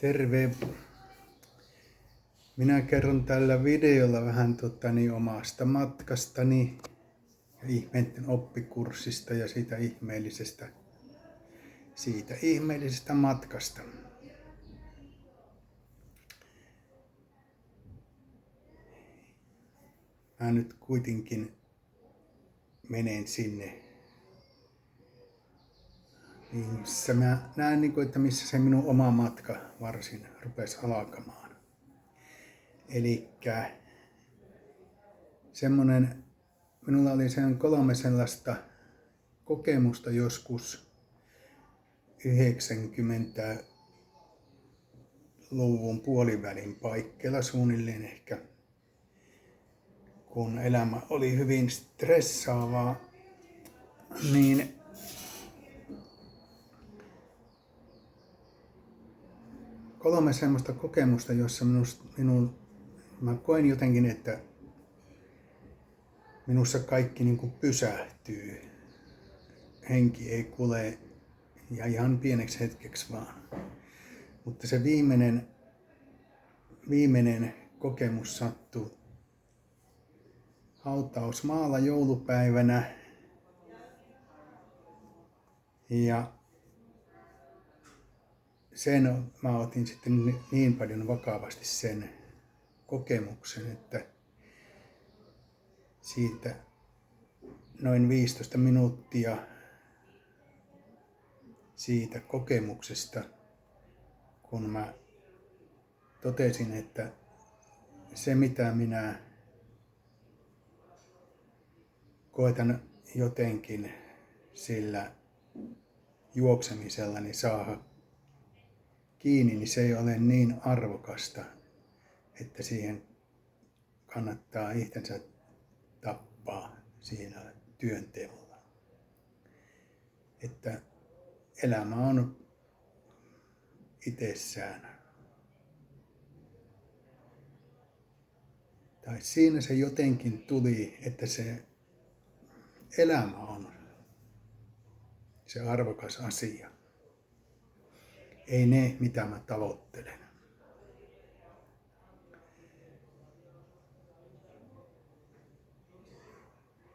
Terve! Minä kerron tällä videolla vähän omasta matkastani ja ihmeiden oppikurssista ja siitä ihmeellisestä matkasta. Mä nyt kuitenkin menen sinne, missä mä näen, että missä se minun oma matka varsin rupesi alkamaan. Elikkä minulla oli sen 3 sellaista kokemusta joskus 90-luvun puolivälin paikkeilla suunnilleen ehkä, kun elämä oli hyvin stressaavaa, niin kolme semmoista kokemusta, jossa mä koen jotenkin, että minussa kaikki pysähtyy. Henki ei kulje ja ihan pieneksi hetkeksi vaan. Mutta se viimeinen kokemus sattui hautausmaalla joulupäivänä. Ja sen mä otin sitten niin paljon vakavasti sen kokemuksen, että siitä noin 15 minuuttia siitä kokemuksesta, kun mä totesin, että se mitä minä koetan jotenkin sillä juoksemisellani saada kiinni, niin se ei ole niin arvokasta, että siihen kannattaa itsensä tappaa siinä työnteolla. Että elämä on itsessään. Tai siinä se jotenkin tuli, että se elämä on se arvokas asia. Ei ne, mitä mä tavoittelen.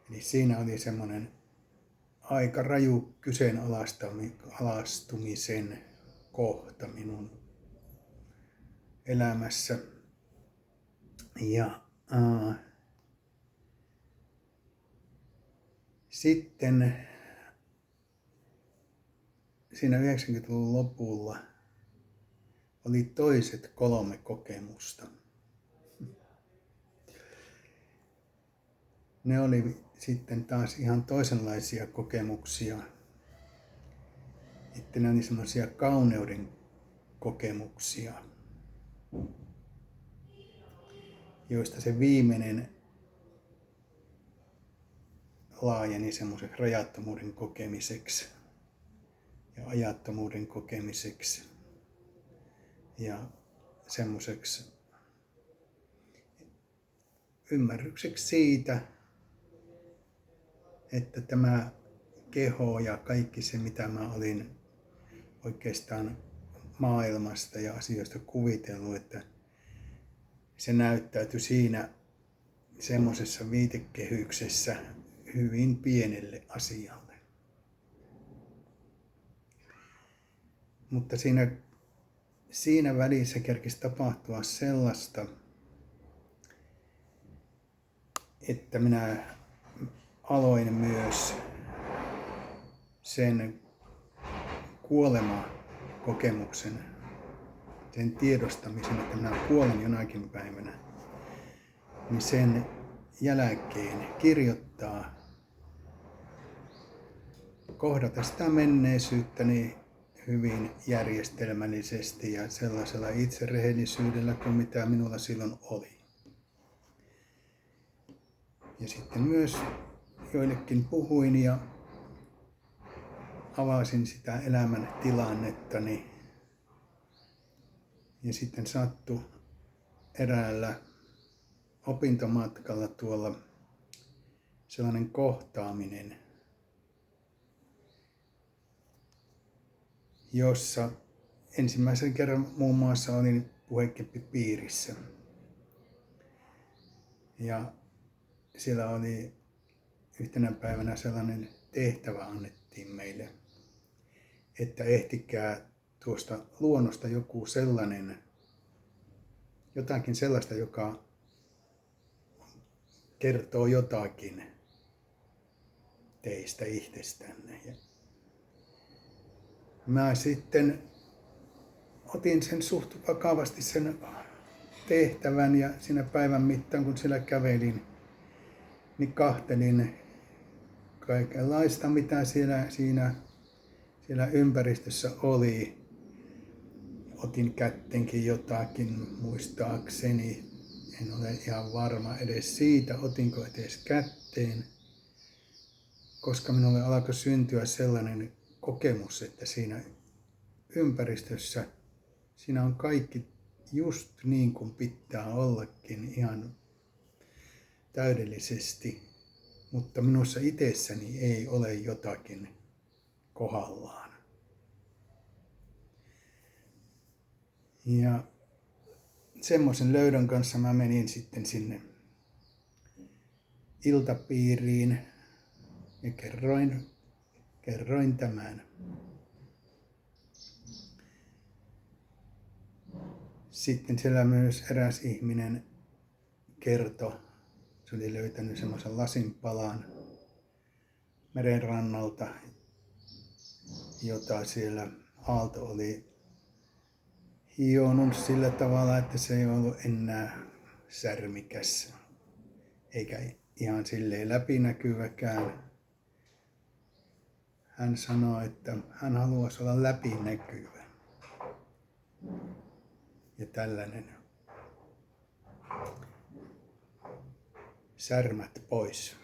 Eli siinä oli semmoinen aika raju kyseenalaistumisen kohta minun elämässä. Ja sitten siinä 90-luvun lopulla oli toiset 3 kokemusta. Ne oli sitten taas ihan toisenlaisia kokemuksia. Että ne oli semmoisia kauneuden kokemuksia, joista se viimeinen laajeni semmoiseksi rajattomuuden kokemiseksi ja ajattomuuden kokemiseksi ja semmoiseksi ymmärrykseksi siitä, että tämä keho ja kaikki se, mitä mä olin oikeastaan maailmasta ja asioista kuvitellut, että se näyttäytyi siinä semmoisessa viitekehyksessä hyvin pienelle asialle. Mutta siinä välissä kerkisi tapahtua sellaista, että minä aloin myös sen kuolemakokemuksen, sen tiedostamisen, että minä kuolen jonakin päivänä, niin sen jälkeen kirjoittaa, kohdata sitä menneisyyttäni hyvin järjestelmällisesti ja sellaisella itserehellisyydellä kuin mitä minulla silloin oli. Ja sitten myös joillekin puhuin ja avasin sitä elämän tilannettani. Ja sitten sattui eräällä opintomatkalla tuolla sellainen kohtaaminen, jossa ensimmäisen kerran muun muassa olin puhekeppipiirissä. Ja siellä oli yhtenä päivänä sellainen tehtävä annettiin meille, että ehtikää tuosta luonnosta joku sellainen, jotakin sellaista, joka kertoo jotakin teistä itsestänne. Ja mä sitten otin sen suht vakavasti sen tehtävän ja siinä päivän mittaan kun siellä kävelin, niin kahtelin kaikenlaista mitä siellä ympäristössä oli. Otin kättenkin jotakin muistaakseni, en ole ihan varma edes siitä, otinko edes kätteen, koska minulle alkoi syntyä sellainen kokemus, että siinä ympäristössä siinä on kaikki just niin kuin pitää ollakin ihan täydellisesti, mutta minussa itsessäni ei ole jotakin kohdallaan. Ja semmoisen löydön kanssa mä menin sitten sinne iltapiiriin ja kerroin tämän. Sitten siellä myös eräs ihminen kertoi, se oli löytänyt semmoisen lasinpalan merenrannalta, jota siellä aalto oli hionut sillä tavalla, että se ei ollut enää särmikäs, eikä ihan silleen läpinäkyväkään. Hän sanoi, että hän haluaisi olla läpinäkyvä. Ja tällainen särmät pois.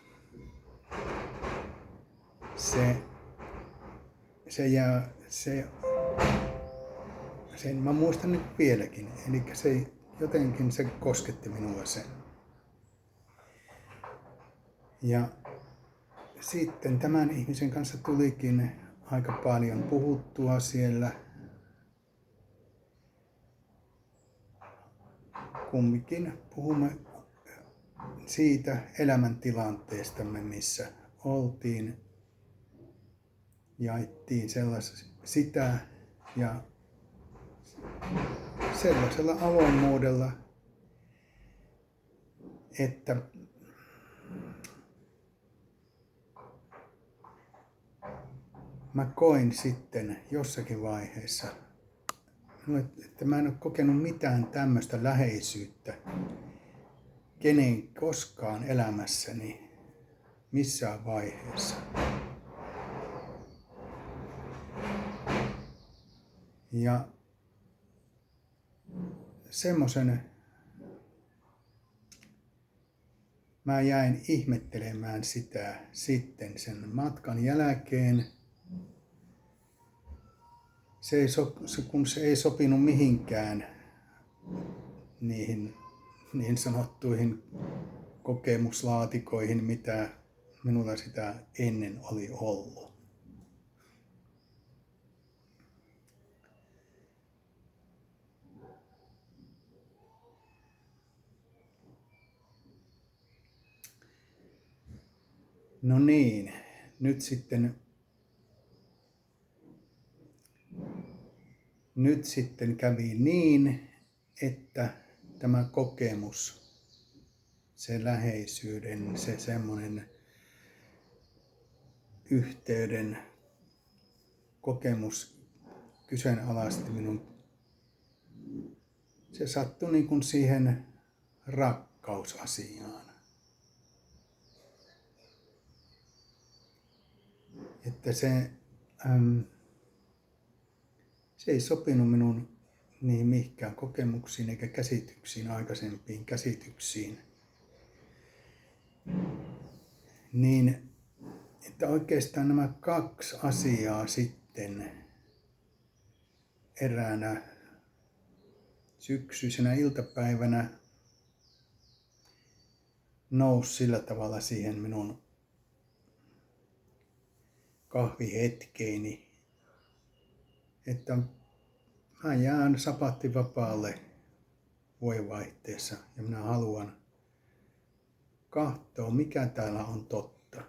Sen mä muistan nyt vieläkin, eli jotenkin se kosketti minua sen. Ja sitten tämän ihmisen kanssa tulikin aika paljon puhuttua siellä. Kumminkin puhumme siitä elämäntilanteestamme, missä oltiin. Jaettiin sitä ja sellaisella avoimuudella, että mä koin sitten jossakin vaiheessa, että mä en ole kokenut mitään tämmöistä läheisyyttä kenen koskaan elämässäni missään vaiheessa. Ja semmoisen mä jäin ihmettelemään sitä sitten sen matkan jälkeen. Kun se ei sopinut mihinkään niihin niin sanottuihin kokemuslaatikoihin, mitä minulla sitä ennen oli ollut. No niin, nyt sitten kävi niin, että tämä kokemus, se läheisyyden, se semmoinen yhteyden kokemus kyseenalaisti minun. Se sattui niin kuin siihen rakkausasiaan. Että se ei sopinut minun niihin mihinkään kokemuksiin eikä käsityksiin, aikaisempiin käsityksiin. Niin, että oikeastaan nämä kaksi asiaa sitten eräänä syksyisenä iltapäivänä nousi sillä tavalla siihen minun kahvihetkeeni, että mä jään sapattivapaalle vuodenvaihteessa ja minä haluan katsoa, mikä täällä on totta.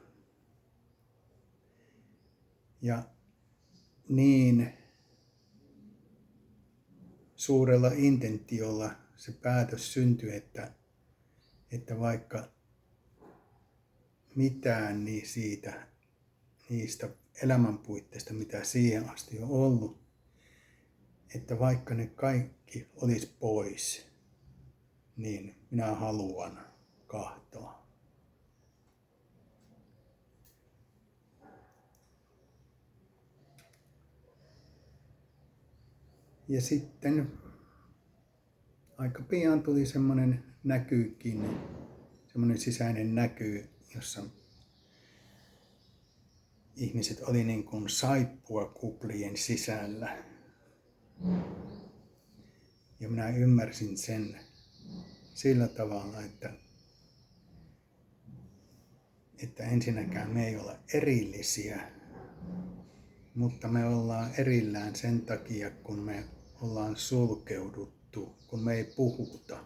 Ja niin suurella intentiolla se päätös syntyi, että vaikka mitään niin niistä elämänpuitteista, mitä siihen asti on ollut, että vaikka ne kaikki olisi pois, niin minä haluan kahtoa. Ja sitten aika pian tuli semmoinen näkykin, semmoinen sisäinen näky, jossa ihmiset oli niin kuin saippua kuplien sisällä. Ja minä ymmärsin sen sillä tavalla, että ensinnäkään me ei olla erillisiä, mutta me ollaan erillään sen takia, kun me ollaan sulkeuduttu, kun me ei puhuta.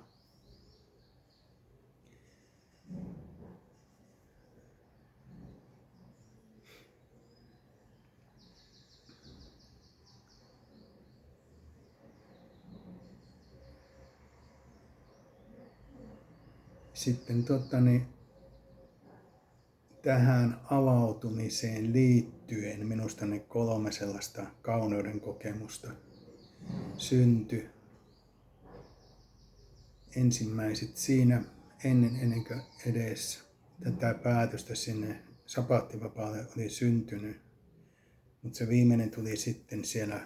Sitten tähän avautumiseen liittyen minusta ne 3 sellaista kauneuden kokemusta syntyi. Ensimmäiset siinä ennen kuin edes tätä päätöstä sinne sapattivapaalle oli syntynyt. Mutta se viimeinen tuli sitten siellä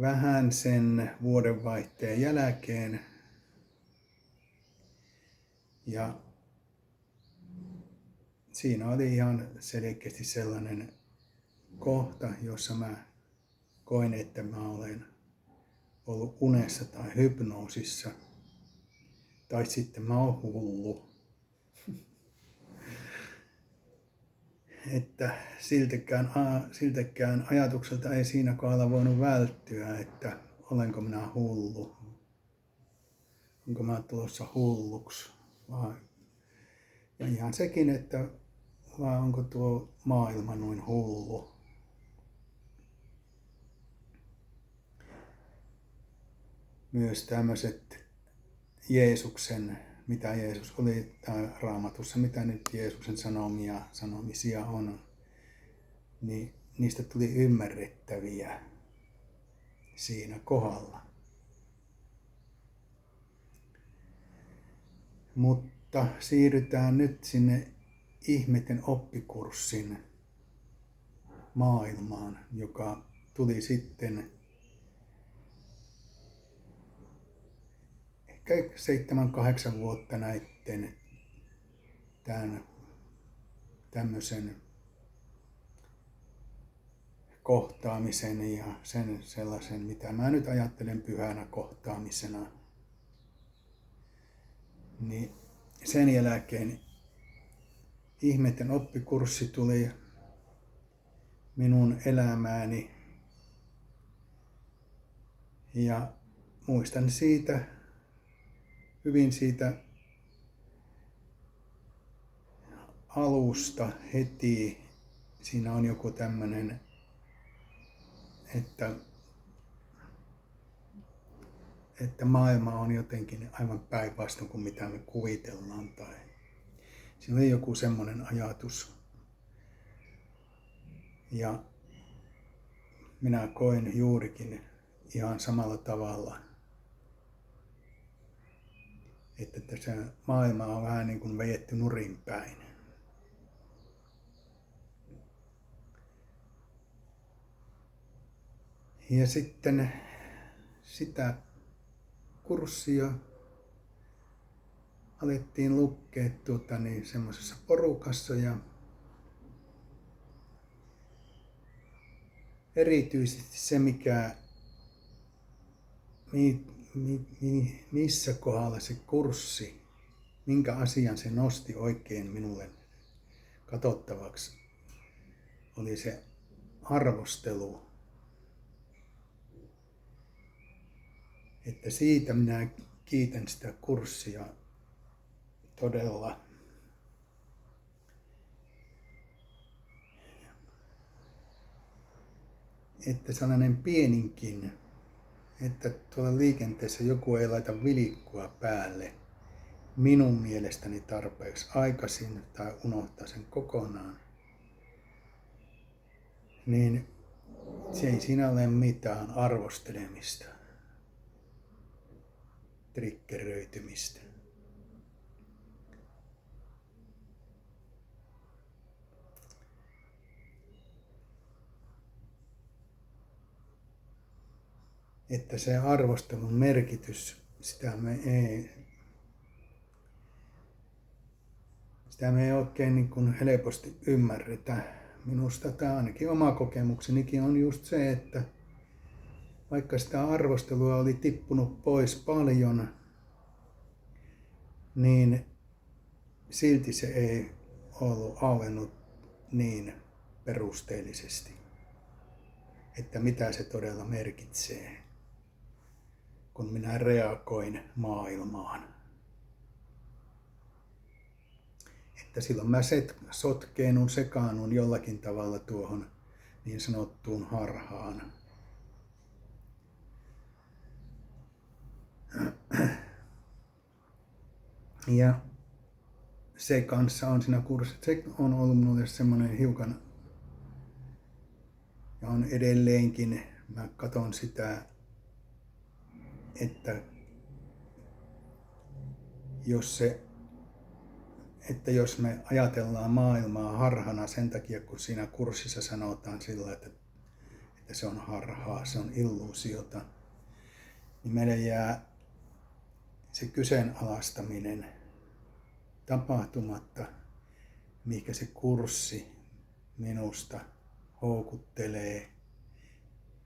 vähän sen vuodenvaihteen jälkeen. Ja siinä oli ihan selkeästi sellainen kohta, jossa mä koin, että mä olen ollut unessa tai hypnoosissa. Tai sitten mä oon hullu. Että siltäkään ajatukselta ei siinä kohdalla voinut välttyä, että olenko minä hullu. Onko mä tulossa hulluksi. Ja ihan sekin, että vai onko tuo maailma noin hullu. Myös tämmöiset Jeesuksen, mitä Jeesus oli Raamatussa, mitä nyt Jeesuksen sanomisia on, niin niistä tuli ymmärrettäviä siinä kohdalla. Mutta siirrytään nyt sinne ihmeiden oppikurssin maailmaan, joka tuli sitten ehkä 7-8 vuotta näitten tämmöisen kohtaamisen ja sen sellaisen, mitä mä nyt ajattelen pyhänä kohtaamisena. Niin sen jälkeen ihmeiden oppikurssi tuli minun elämääni ja muistan hyvin siitä alusta heti. Siinä on joku tämmöinen, että maailma on jotenkin aivan päinvastoin kuin mitä me kuvitellaan. Tai siinä oli joku semmoinen ajatus. Ja minä koin juurikin ihan samalla tavalla, että tässä maailma on vähän niin kuin vejetty nurin päin. Ja sitten sitä kurssia alettiin lukea semmoisessa porukassa ja erityisesti se, missä kohdalla se kurssi, minkä asian se nosti oikein minulle katsottavaksi, oli se arvostelu. Että siitä minä kiitän sitä kurssia todella. Että sellainen pieninkin, että tuolla liikenteessä joku ei laita vilikkua päälle minun mielestäni tarpeeksi aikaisin tai unohtaa sen kokonaan, niin se ei siinä ole mitään arvostelemista, triggeröitymistä. Että se arvostelun merkitys, sitä me ei oikein niin kuin helposti ymmärretä. Minusta tämä ainakin oma kokemuksenikin on just se, että vaikka sitä arvostelua oli tippunut pois paljon, niin silti se ei ollut auennut niin perusteellisesti, että mitä se todella merkitsee, kun minä reagoin maailmaan. Että silloin mä sekaannun jollakin tavalla tuohon niin sanottuun harhaan. Ja se kanssa on siinä kurssissa, se on ollut minulle semmoinen hiukan, ja on edelleenkin, mä katson sitä, että jos me ajatellaan maailmaa harhana sen takia, kun siinä kurssissa sanotaan sillä, että se on harhaa, se on illuusiota, niin meille jää se kyseenalaistaminen tapahtumatta, mikä se kurssi minusta houkuttelee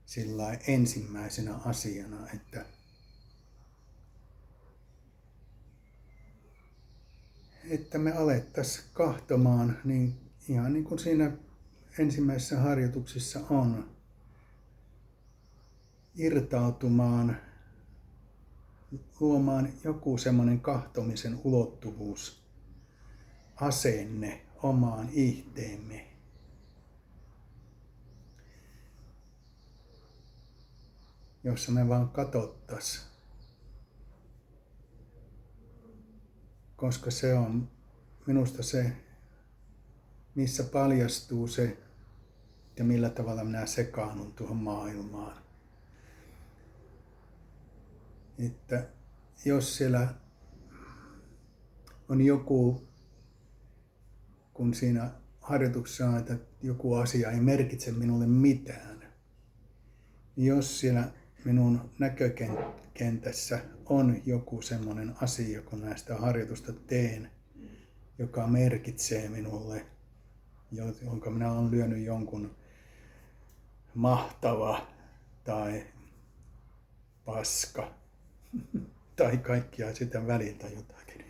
sillä ensimmäisenä asiana, että me alettaisiin kahtomaan, niin ihan niin kuin siinä ensimmäisessä harjoituksissa on, irtautumaan, luomaan joku semmoinen kahtomisen ulottuvuus, asenne omaan ihteemme. Jossa me vaan katsottaisiin. Koska se on minusta se, missä paljastuu se, ja millä tavalla minä sekaannun tuohon maailmaan. Että jos siellä on joku, kun siinä harjoituksessa on, että joku asia ei merkitse minulle mitään, niin jos siellä minun näkökentässä on joku semmoinen asia, kun näistä harjoitusta teen, joka merkitsee minulle, jonka minä olen lyönyt jonkun mahtava tai paska tai kaikkia sitä väliltä jotakin.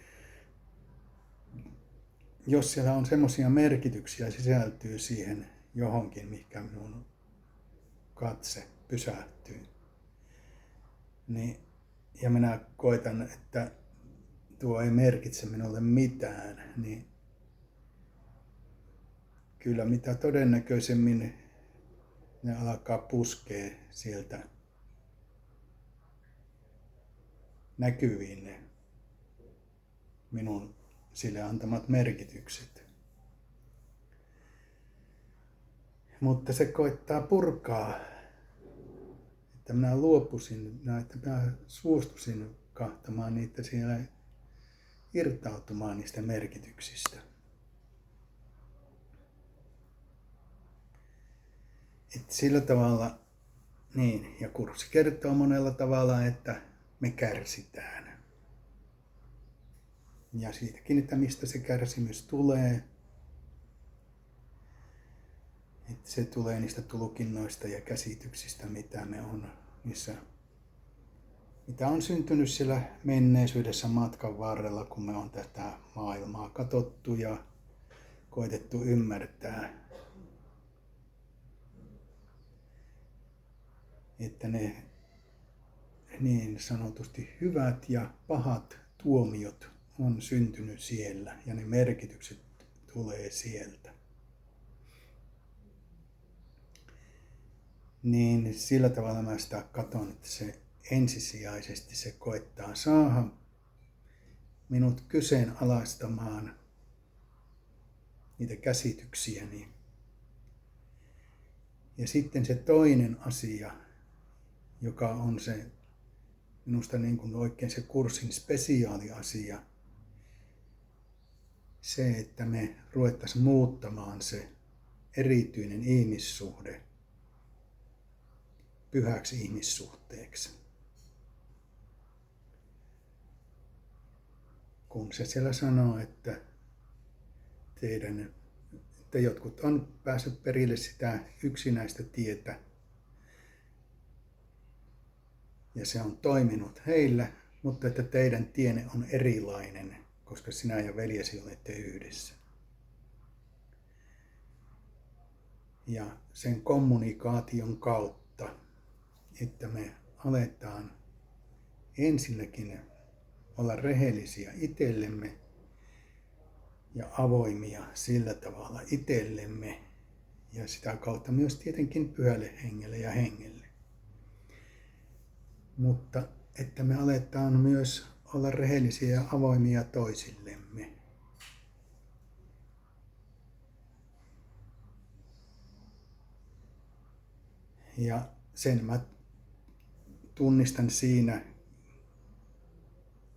Jos siellä on semmoisia merkityksiä sisältyy siihen johonkin, mikä minun katse pysähtyy, niin, ja minä koitan, että tuo ei merkitse minulle mitään, niin kyllä mitä todennäköisemmin ne alkaa puskea sieltä näkyviin ne minun sille antamat merkitykset. Mutta se koittaa purkaa, että minä luopuisin, että minä suostuisin kahtamaan niitä siellä, irtautumaan niistä merkityksistä. Että sillä tavalla, niin, ja kurssi kertoo monella tavalla, että me kärsitään. Ja siitäkin, että mistä se kärsimys tulee. Että se tulee niistä tulkinnoista ja käsityksistä, mitä me on niissä, mitä on syntynyt siellä menneisyydessä matkan varrella, kun me on tätä maailmaa katsottu ja koitettu ymmärtää. että ne niin sanotusti hyvät ja pahat tuomiot on syntynyt siellä ja ne merkitykset tulee sieltä. Niin sillä tavalla mä sitä katson, että se ensisijaisesti se koettaa saada minut kyseenalaistamaan niitä käsityksiäni. Ja sitten se toinen asia, joka on se minusta niin kuin oikein se kurssin spesiaaliasia, se, että me ruvettaisiin muuttamaan se erityinen ihmissuhde pyhäksi ihmissuhteeksi. Kun se siellä sanoo, että jotkut on päässyt perille sitä yksinäistä tietä ja se on toiminut heillä, mutta että teidän tienne on erilainen, koska sinä ja veljesi olette yhdessä. Ja sen kommunikaation kautta, että me aletaan ensinnäkin olla rehellisiä itsellemme ja avoimia sillä tavalla itsellemme ja sitä kautta myös tietenkin pyhälle hengelle ja hengelle. Mutta että me aletaan myös olla rehellisiä ja avoimia toisillemme. Ja sen mä tunnistan siinä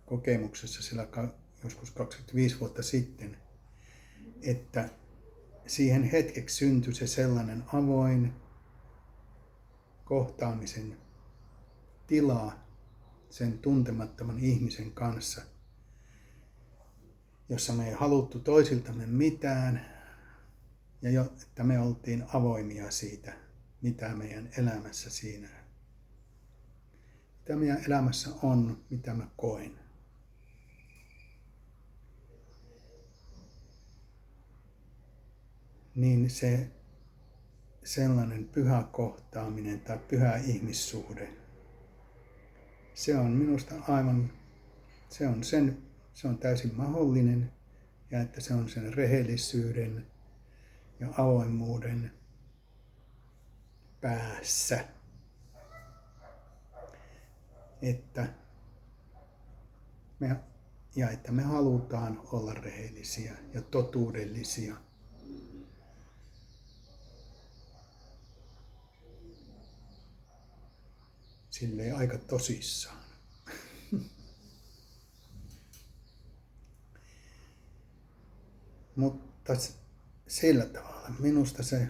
kokemuksessa sillä joskus 25 vuotta sitten, että siihen hetkeksi syntyi se sellainen avoin kohtaamisen tila sen tuntemattoman ihmisen kanssa, jossa me ei haluttu toisiltamme mitään ja että me oltiin avoimia siitä, mitä meidän elämässä siinä, mitä meidän elämässä on, mitä mä koen. Niin se sellainen pyhä kohtaaminen tai pyhä ihmissuhde, se on minusta aivan, se on täysin mahdollinen ja että se on sen rehellisyyden ja avoimuuden päässä. Että me halutaan olla rehellisiä ja totuudellisia. Silleen aika tosissaan. Mutta sillä tavalla minusta se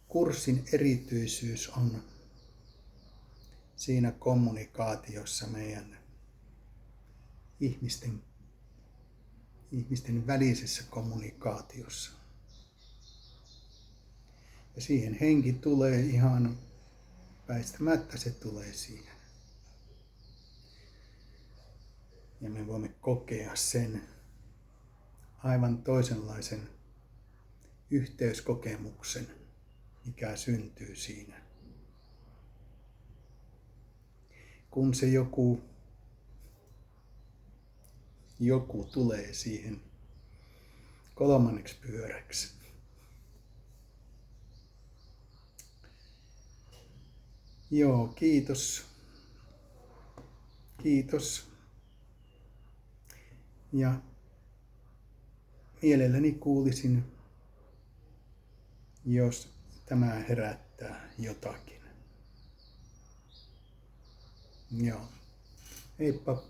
kurssin erityisyys on siinä kommunikaatiossa meidän ihmisten välisessä kommunikaatiossa. Ja siihen henki tulee ihan väistämättä, se tulee siihen. Ja me voimme kokea sen aivan toisenlaisen yhteyskokemuksen, mikä syntyy siinä. Kun se joku tulee siihen kolmanneksi pyöräksi. Joo, kiitos. Kiitos. Ja mielelläni kuulisin, jos tämä herättää jotakin. Joo. Heippa.